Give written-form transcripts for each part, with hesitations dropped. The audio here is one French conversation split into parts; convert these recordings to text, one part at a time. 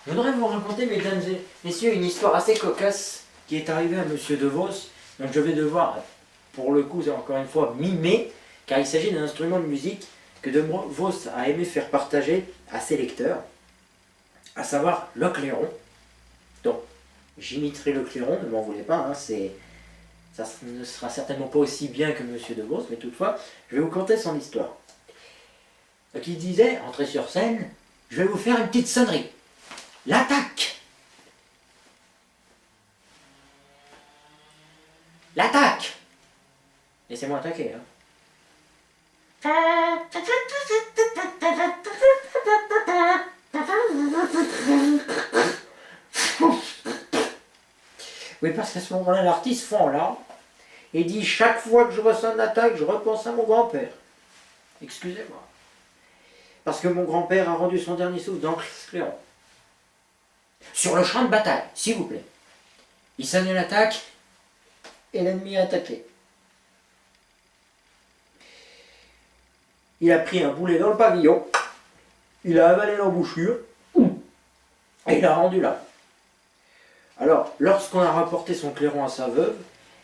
Je voudrais vous raconter, mesdames et messieurs, une histoire assez cocasse qui est arrivée à Monsieur De Vos. Donc je vais devoir, pour le coup, encore une fois, mimer, car il s'agit d'un instrument de musique que De Vos a aimé faire partager à ses lecteurs, à savoir le clairon. Donc, j'imiterai le clairon, ne m'en voulez pas, hein, ça ne sera certainement pas aussi bien que Monsieur De Vos, mais toutefois, je vais vous conter son histoire. Donc il disait, entré sur scène, je vais vous faire une petite sonnerie. L'attaque! L'attaque! Laissez-moi attaquer, hein. Oui, parce qu'à ce moment-là, l'artiste fond là et dit chaque fois que je ressens une attaque, je repense à mon grand-père. Excusez-moi. Parce que mon grand-père a rendu son dernier souffle dans le clairon. Sur le champ de bataille, s'il vous plaît. Il sonnait l'attaque et l'ennemi a attaqué. Il a pris un boulet dans le pavillon, il a avalé l'embouchure et il a rendu là. Alors, lorsqu'on a rapporté son clairon à sa veuve,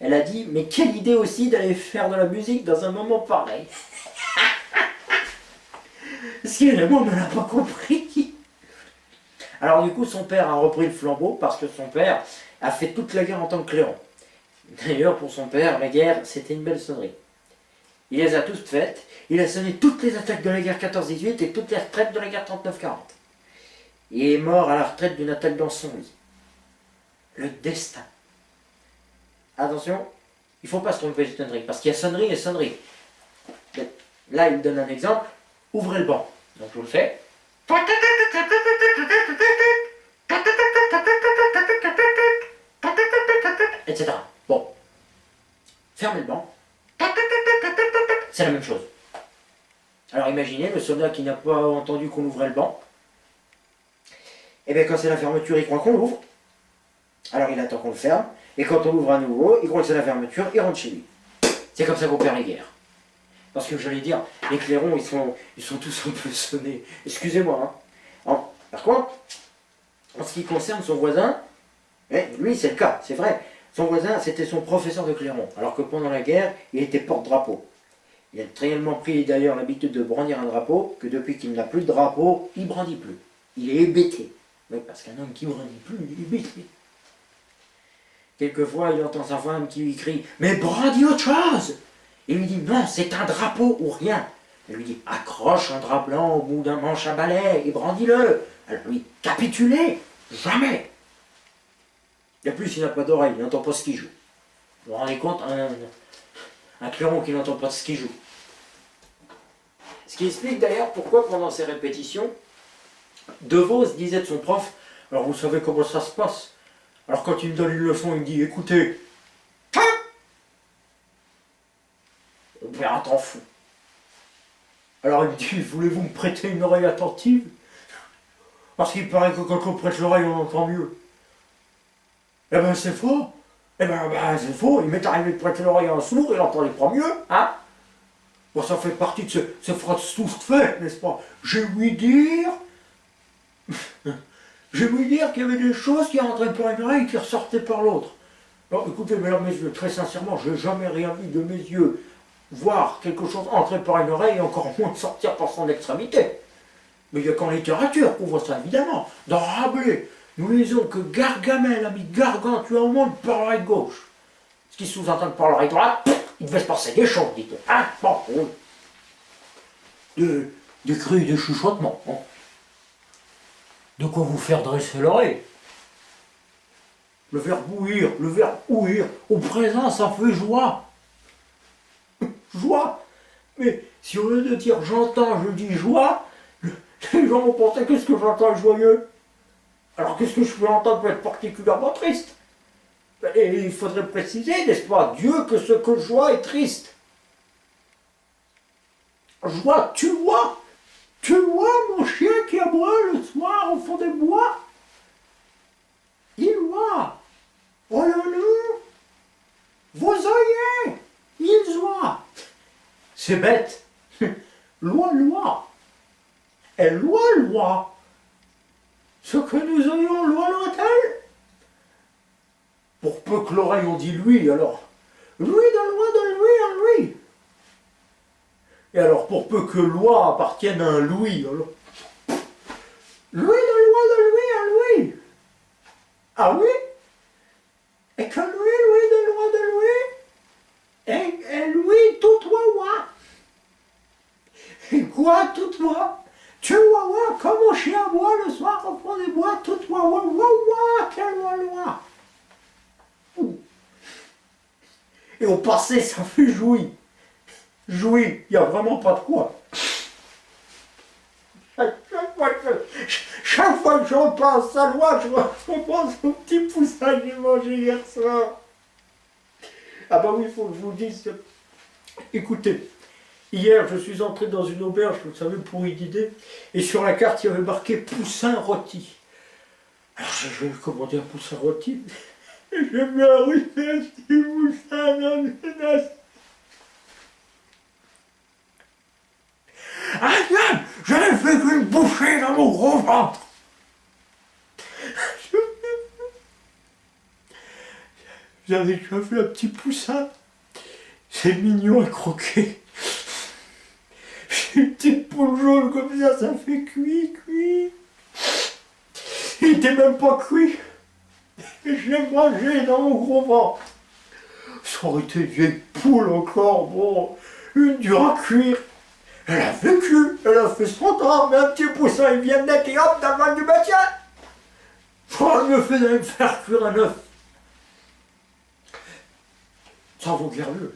elle a dit « Mais quelle idée aussi d'aller faire de la musique dans un moment pareil !» Excusez-moi, mais elle n'a pas compris. Alors du coup, son père a repris le flambeau parce que son père a fait toute la guerre en tant que clairon. D'ailleurs, pour son père, la guerre, c'était une belle sonnerie. Il les a toutes faites. Il a sonné toutes les attaques de la guerre 14-18 et toutes les retraites de la guerre 39-40. Il est mort à la retraite d'une attaque dans son lit. Le destin. Attention, il ne faut pas se tromper de sonnerie, parce qu'il y a sonnerie et sonnerie. Là, il donne un exemple. Ouvrez le banc. Donc je vous le fais. Etc. Bon. Fermez le banc. C'est la même chose. Alors imaginez le soldat qui n'a pas entendu qu'on ouvrait le banc. Et bien quand c'est la fermeture, il croit qu'on l'ouvre. Alors il attend qu'on le ferme. Et quand on l'ouvre à nouveau, il croit que c'est la fermeture, il rentre chez lui. C'est comme ça qu'on perd les guerres. Parce que j'allais dire, les clairons, ils sont tous un peu sonnés. Excusez-moi. Hein. Par contre, en ce qui concerne son voisin, lui c'est le cas, c'est vrai. Son voisin, c'était son professeur de clairon. Alors que pendant la guerre, il était porte-drapeau. Il a réellement pris d'ailleurs l'habitude de brandir un drapeau, que depuis qu'il n'a plus de drapeau, il ne brandit plus. Il est hébété. Oui, parce qu'un homme qui ne brandit plus, il est hébété. Quelquefois, il entend sa femme qui lui crie « Mais brandis autre chose !» Il lui dit « Non, c'est un drapeau ou rien !» Elle lui dit « Accroche un drap blanc au bout d'un manche à balai et brandis-le !» Elle lui dit « Capituler jamais !» De plus, il n'a pas d'oreille, il n'entend pas ce qu'il joue. Vous vous rendez compte, un clairon qui n'entend pas ce qu'il joue. Ce qui explique d'ailleurs pourquoi pendant ses répétitions, De Vos disait de son prof « Alors vous savez comment ça se passe. Alors quand il me donne une leçon, il me dit « Écoutez, on perd un temps fou. » Alors il me dit « Voulez-vous me prêter une oreille attentive? Parce qu'il paraît que quand on prête l'oreille, on entend mieux. » Eh ben c'est faux. Eh ben c'est faux. Il m'est arrivé de prêter l'oreille à un sourd, il entendait pas mieux, hein? Bon, ça fait partie de ce phrase tout fait, n'est-ce pas? J'ai ouï dire qu'il y avait des choses qui rentraient par une oreille et qui ressortaient par l'autre. Alors écoutez, mesdames, messieurs, très sincèrement, je n'ai jamais rien vu de mes yeux voir quelque chose entrer par une oreille et encore moins sortir par son extrémité. Mais il n'y a qu'en littérature qu'on voit ça, évidemment. Dans Rabelais, nous lisons que Gargamel a mis Gargantua au monde par l'oreille gauche. Ce qui sous-entend que par l'oreille droite, il devait se passer des choses, dites-le. Hein? Bon, des cris de chuchotement. Hein? De quoi vous faire dresser l'oreille. Le verbe ouïr, au présent, ça fait joie. Joie. Mais si au lieu de dire j'entends, je dis joie, les gens vont penser qu'est-ce que j'entends joyeux. Alors qu'est-ce que je peux entendre peut être particulièrement triste? Et il faudrait préciser, n'est-ce pas, Dieu, que ce que joie est triste. Joie, tu vois mon chien qui aboie le soir au fond des bois? Il voit. Oh là là, vos oeillets, ils voient. C'est bête. Loi. Et loi. ce que nous ayons loi loi-t-elle. Pour peu que l'oreille on dit lui, alors, lui de loi de lui à lui. Et alors, pour peu que loi appartienne à un Louis, alors, lui de loi de lui à lui. Ah oui? Et que lui de loi de lui, et lui tout wawa. Et quoi tout wawa? Tu wawa comme un chien boit le soir au fond des bois, tout wawa, wawa, quelle loi. Et au passé, ça fait jouir. Jouir, il n'y a vraiment pas de quoi. Chaque fois que je repense à loi, je repense au petit poussin que j'ai mangé hier soir. Ah bah oui, il faut que je vous dise. Écoutez, hier je suis entré dans une auberge, vous savez, pour y dîner, et sur la carte il y avait marqué poussin rôti. Alors j'ai commandé un poussin rôti, et j'ai mis un petit poussin dans le nasse. Ah non, je n'ai fait qu'une bouchée dans mon gros ventre. J'avais déjà vu un petit poussin. C'est mignon à croquer. Une petite poule jaune comme ça fait cuit. Il était même pas cuit. Et je l'ai mangé dans mon gros ventre. Ça aurait été une vieille poule encore, bon, une dure à cuire. Elle a vécu, elle a fait son temps, mais un petit poussin, il vient de naître et hop, dans le ventre du bâtiment. Oh, elle me faisait me faire cuire un œuf. Ça vaut bien mieux.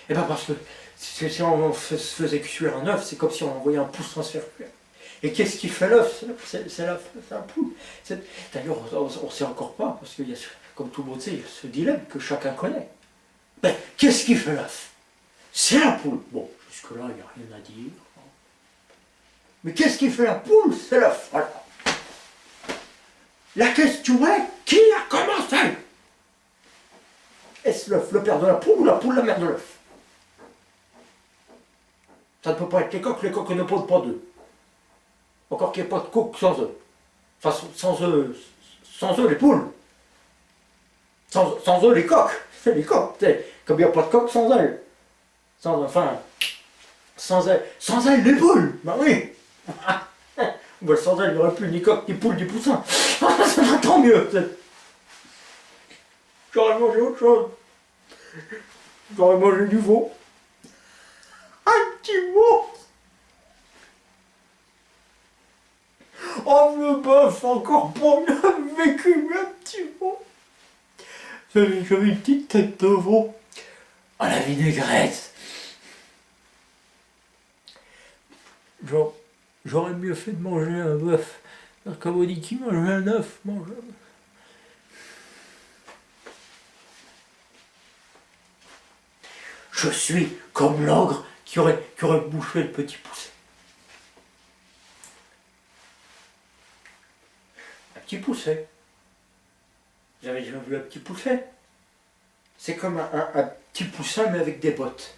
Et bien parce que si on se faisait cuire un œuf, c'est comme si on envoyait un poussin se faire cuire. Et qu'est-ce qui fait l'œuf? C'est la poule. D'ailleurs, on ne sait encore pas, parce qu'il y a, comme tout le monde sait, il y a ce dilemme que chacun connaît. Ben, qu'est-ce qui fait l'œuf? C'est la poule. Bon, jusque-là, il n'y a rien à dire. Mais qu'est-ce qui fait la poule? C'est l'œuf. Voilà. La question est, qui a commencé? Est-ce l'œuf le père de la poule ou la poule la mère de l'œuf? Ça ne peut pas être les coqs ne pondent pas d'œufs. Encore qu'il n'y ait pas de coq sans œufs. Enfin, sans œufs, les poules. Sans œufs, les coqs. C'est les coqs. Comme il n'y a pas de coq sans ailes. Sans ailes, les poules. Ben oui. Ben, sans ailes, il n'y aurait plus ni coq, ni poule, ni poussin. Ça va tant mieux. J'aurais mangé autre chose. J'aurais mangé du veau. Un petit veau. Oh, le bœuf, encore pas bien vécu, mais un petit veau. J'avais une petite tête de veau à la vinaigrette. J'aurais mieux fait de manger un bœuf. Comme on dit, qui mange un œuf, mange un œuf. Je suis comme l'ogre qui aurait bouffé le petit poussin. Un petit pousset. Vous avez déjà vu un petit pousset? C'est comme un petit poussin mais avec des bottes.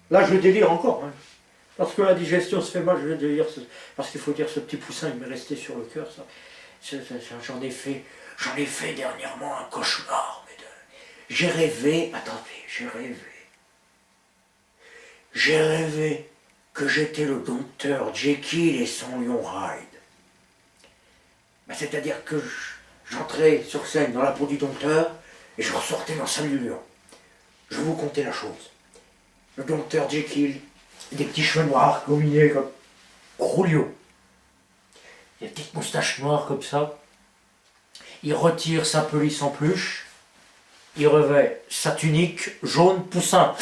Là je délire encore. Hein. Parce que la digestion se fait mal, je vais délire. Parce qu'il faut dire ce petit poussin, il m'est resté sur le cœur. J'en ai fait dernièrement un cauchemar. J'ai rêvé, attendez, j'ai rêvé que j'étais le docteur Jekyll et son lion Hyde. Ben, c'est-à-dire que j'entrais sur scène dans la peau du dompteur et je ressortais dans sa lion. Je vais vous conter la chose. Le dompteur Jekyll, des petits cheveux noirs gominés comme gros lion. Des petites moustaches noires comme ça. Il retire sa pelisse en peluche. Il revêt sa tunique jaune poussin.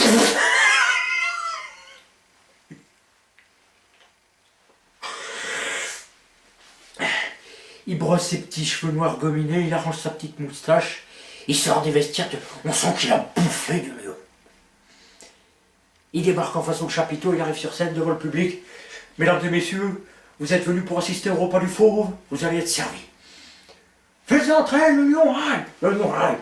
Il brosse ses petits cheveux noirs gominés, il arrange sa petite moustache, il sort des vestiaires, on sent qu'il a bouffé du lion. Il débarque en façon de chapiteau, il arrive sur scène devant le public. Mesdames et messieurs, vous êtes venus pour assister au repas du fauve, vous allez être servis. Faites entrer le lion Hyde, le lion Hyde.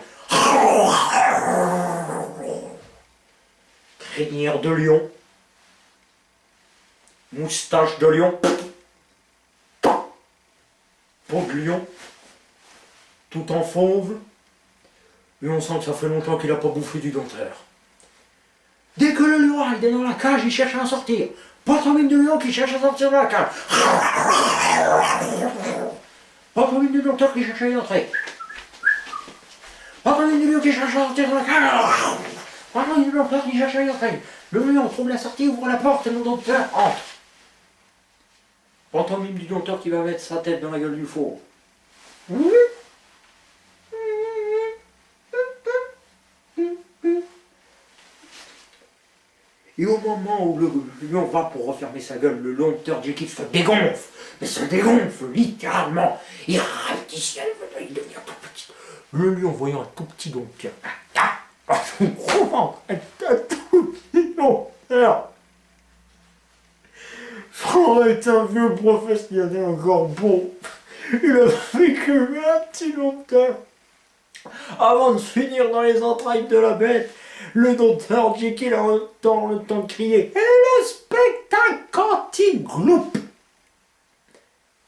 Crinière de lion, moustache de lion, peau de lion, tout en fauve, et on sent que ça fait longtemps qu'il n'a pas bouffé du dompteur. Dès que le lion il est dans la cage, il cherche à en sortir. Pantomime de lion qui cherche à sortir de la cage. Pantomime du dompteur qui cherche à y entrer. Pantomime du lion qui cherche à sortir de la cage. Pantomime du dompteur qui cherche à y entrer. Le lion trouve la sortie, ouvre la porte et le dompteur entre. Pantomime du dompteur qui va mettre sa tête dans la gueule du fauve. Et au moment où le lion va pour refermer sa gueule, le dompteur Jekyll se dégonfle. Mais se dégonfle, littéralement. Il rapetit, il devient tout petit. Le lion voyant un tout petit dompteur. Un gros ventre, un tout petit dompteur. Ça est un vieux professionnel encore beau. Il a fait que un petit dompteur. Avant de finir dans les entrailles de la bête, le dompteur Jekyll entend le temps crier « Et le spectacle quand il gloupe !»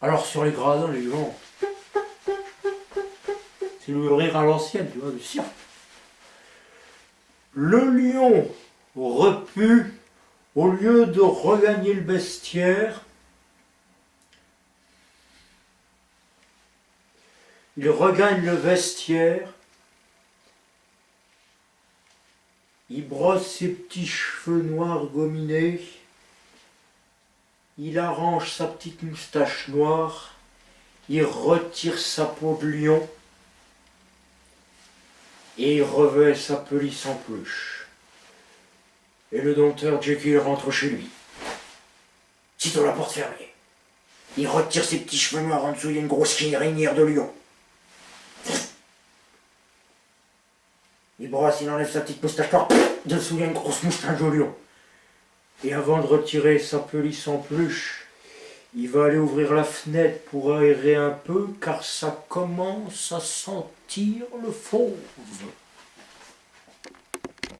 Alors sur les gradins, les gens, c'est le rire à l'ancienne, tu vois, du cirque. Le lion repu, au lieu de regagner le bestiaire, il regagne le vestiaire. Il brosse ses petits cheveux noirs gominés, il arrange sa petite moustache noire, il retire sa peau de lion et il revêt sa pelisse en peluche. Et le dompteur Jekyll rentre chez lui. Sitôt la porte fermée, il retire ses petits cheveux noirs, en dessous il y a une grosse crinière de lion. Il brosse, il enlève sa petite moustache noire, dessous il y a une grosse moustache de lion. Et avant de retirer sa pelisse en peluche, il va aller ouvrir la fenêtre pour aérer un peu, car ça commence à sentir le fauve.